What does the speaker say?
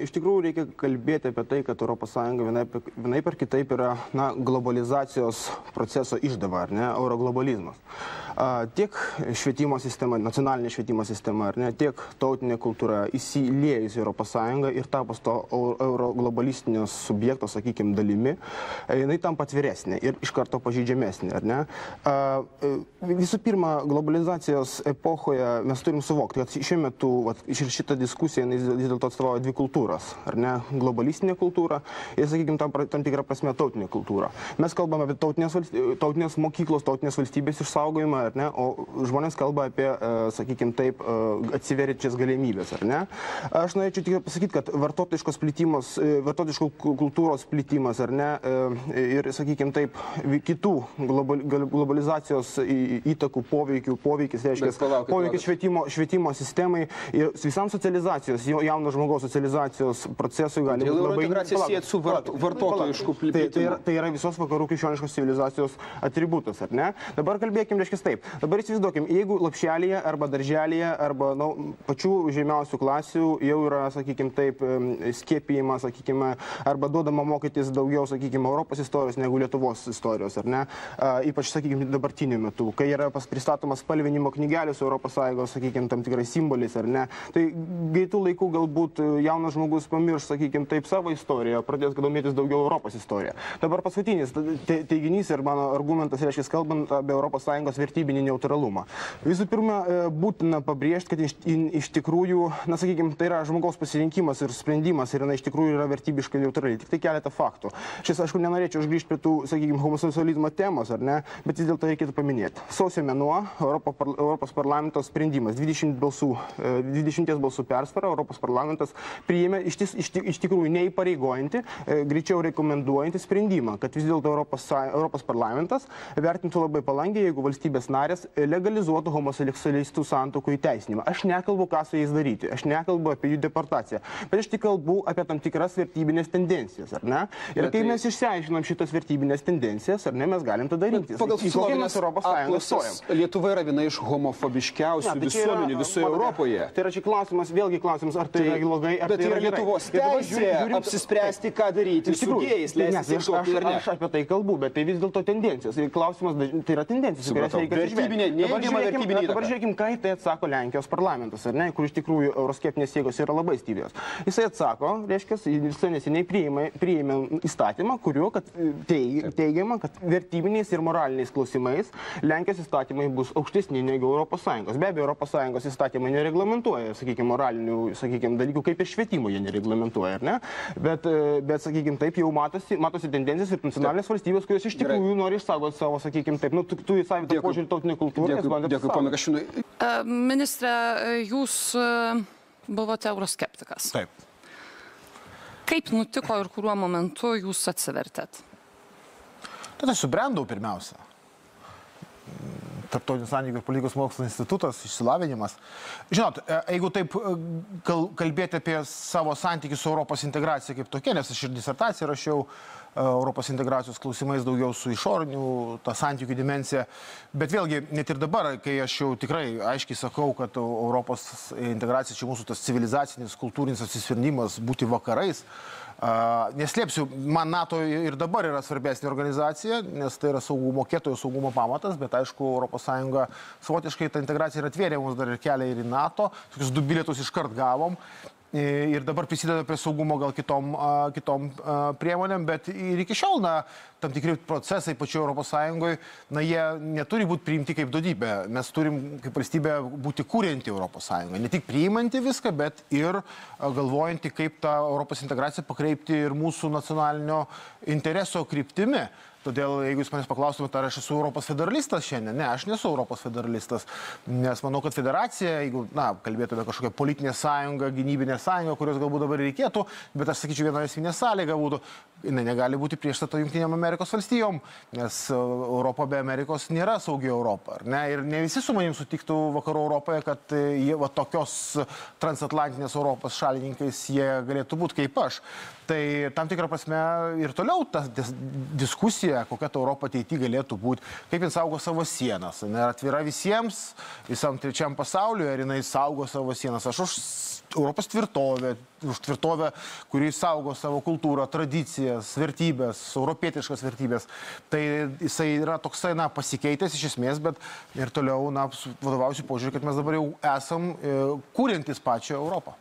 Iš tikrųjų reikia kalbėti apie tai, kad ES vienaip ar kitaip yra globalizacijos proceso išdava, ar ne, euroglobalizmas. Tiek švietimo sistema, nacionalinė švietimo sistema, ar ne, tiek tautinė kultūra įsiliejusi ES ir tapus to euroglobalistinių subjekto, sakykime, dalimi, jinai tampa atviresnė ir iš karto pažeidžiamesnė, ar ne. Visų pirma, globalizacijos epochoje mes turim suvokti, kad šiuo metu šitą diskusiją vis dėlto atstovauja dvi kultūros, ar ne, globalistinė kultūra ir, sakykime, tam tikrą prasme tautinė kultūra. Mes kalbame apie tautinės mokyklos, tautinės valstybės išsaugojimą, ar ne, o žmonės kalba apie, sakykime, taip, atsiveriančias galimybės, ar ne. Aš norėčiau tik pasakyti, kad vartotojiškos kultūros plitimas, ar ne, ir, sakykime, taip, kitų globalizacijos įtakų poveikis, reiškia, poveikis švietimo sistemai ir visam socializacijos, jauno žmogaus socializacijos procesui gali būti labai... Integracija siejant su vartotojišku plitimu. Tai yra visos vakarų krikščioniškos civilizacijos atributas, ar ne? Dabar kalbėkim, reiškia, taip. Dabar įsivaizduokim, jeigu lopšelėje arba darželėje arba pačių žemiausių klasių jau yra, sakykime, taip, skiepijama, sakykime, arba duodama mokytis daugiau, sakykime, Europos istorijos negu Lietuvos istorijos, ar ne? Ypač, sakykime, dabartiniu metu, kai yra pristatomas spalvinimo knygelės Europos Sąjungos, sakykime, tam tikrais simboliais, ar ne? Tai greitų laikų galbūt jaunas žmogus pamirš, sakykime, taip, savo istoriją, pradės domėtis daugiau Europos istoriją. Dabar paskutinis teiginys ir mano argumentas, reiškia, kalbant apie Europos Sąjungos vertybinį neutralumą. Visų pirma, būtina pabrėžti, kad iš tikrųjų, sakykime, tai yra žmogaus pasirinkimas ir sprendimas ir iš tikrųjų yra vertybiškai neutrali. Tik tai keletą faktų. Šis, aišku, nenorėčiau grįžti prie tų, sakykime, homoseksualizmo temos, ar ne, bet vis dėlto reikėtų paminėti. Sausio mėnuo Europos parlamento sprendimas, 20 balsų persvara, Europos parlamentas priėmė iš tikrųjų neįpareigojantį, greičiau rekomenduojantį sprendimą, kad vis dėlto Europos parlamentas vertintų labai palankiai, jeigu valstybės narės legalizuotų homoseksualistų santuokų įteisinimą. Aš nekalbu, ką su jais daryti, aš nekalbu apie jų deportaciją, bet aš tik kalbu apie tam tikras vertybinės tendencijas, ar ne? Ir kai mes išsiaiškinam šitas vertybinės tendencijas, ar ne, mes galim tada rinktis. Pagal sociologinės apklausas Lietuva yra viena iš homofobiškiausių visuomenių visoje Europoje. Tai yra čia klausimas, vėlgi klausimas, ar tai yra blogai, ar tai yra Lietuvos teisė apsispręsti, ką daryti su gėjais, leisti ieškoti ar ne. Aš apie tai kalbu, bet tai vis dėlto tendencijos. Klausimas, tai yra tendencijos. Dabar žiūrėkim, ką tai atsako Lenkijos parlamentas, ar ne, kur iš tikrųjų euroskeptinės jėgos yra labai stiprios. Jisai atsako, reiškia, visai neseniai priėmė įstatymą, kuriuo teigiama, kad vertybiniais ir moraliniais klausimais Lenkijos įstatymai bus aukštesni negu ES. Be abejo, ES įstatymai nereglamentuoja, sakykime, moralinių, sakykime, dalykų, kaip ir švietimo jie nereglamentuoja, ar ne? Bet sakykime, taip jau matosi tendencijos ir nacionalinės valstybės, kurios iš tikrųjų nori išsaugoti savo, sakykime, taip, tu į savitą požiūrį tautinę kultūrą. Dėkui, pana Kašinui. Ministre, jūs buvote euroskeptikas. Taip. Kaip nutiko ir kuriuo momentu jūs atsivertėt? Tada subrendau pirmiausia. Tarptautinių santykių ir politikos mokslo institutas, išsilavinimas. Žinot, jeigu taip kalbėti apie savo santykių su Europos integracija kaip tokia, nes aš ir disertaciją rašiau Europos integracijos klausimais daugiau su išorinių, tą santykių dimensiją, bet vėlgi, net ir dabar, kai aš jau tikrai aiškiai sakau, kad Europos integracija čia mūsų tas civilizacinis, kultūrinis atsisprendimas būti vakarais, neslėpsiu, man NATO ir dabar yra svarbesnė organizacija, nes tai yra mokėtojų saugumo pamatas, bet aišku, ES savotiškai ta integracija ir atvėrė mums dar ir kelią ir į NATO, tokius 2 bilietus iškart gavom. Ir dabar prisideda prie saugumo gal kitom priemonėm, bet ir iki šiol, tam tikri procesai pačioje Europos Sąjungoje, jie neturi būti priimti kaip duotybė. Mes turim kaip valstybė būti kūrianti Europos Sąjungą. Ne tik priimanti viską, bet ir galvojanti, kaip tą Europos integraciją pakreipti ir mūsų nacionalinio intereso kryptimi. Todėl, jeigu jūs manęs paklaustumėte, ar aš esu Europos federalistas šiandien, ne, aš nesu Europos federalistas, nes manau, kad federacija, jeigu, kalbėtume kažkokią politinę sąjungą, gynybinę sąjungą, kurios galbūt dabar reikėtų, bet aš sakyčiau, viena esminė sąlyga būtų, jinai negali būti priešstata Jungtinėm Amerikos valstijom, nes Europa be Amerikos nėra saugi Europa, ar ne? Ir ne visi su manim sutiktų vakarų Europoje, kad jie tokios transatlantinės Europos šalininkais jie galėtų būti kaip aš. Tai tam tikrą prasme ir toliau ta diskusija vizija, kokia ta Europa ateityje galėtų būti, kaip jin saugo savo sienas. Jis atvira visiems, visam trečiam pasauliu, ar jinai saugo savo sienas. Aš už Europos tvirtovę, kuri saugo savo kultūrą, tradicijas, vertybės, europietiškas vertybės. Tai jisai yra toksai, pasikeitęs iš esmės, bet ir toliau, vadovausiu požiūrį, kad mes dabar jau esam kūrintis pačią Europą.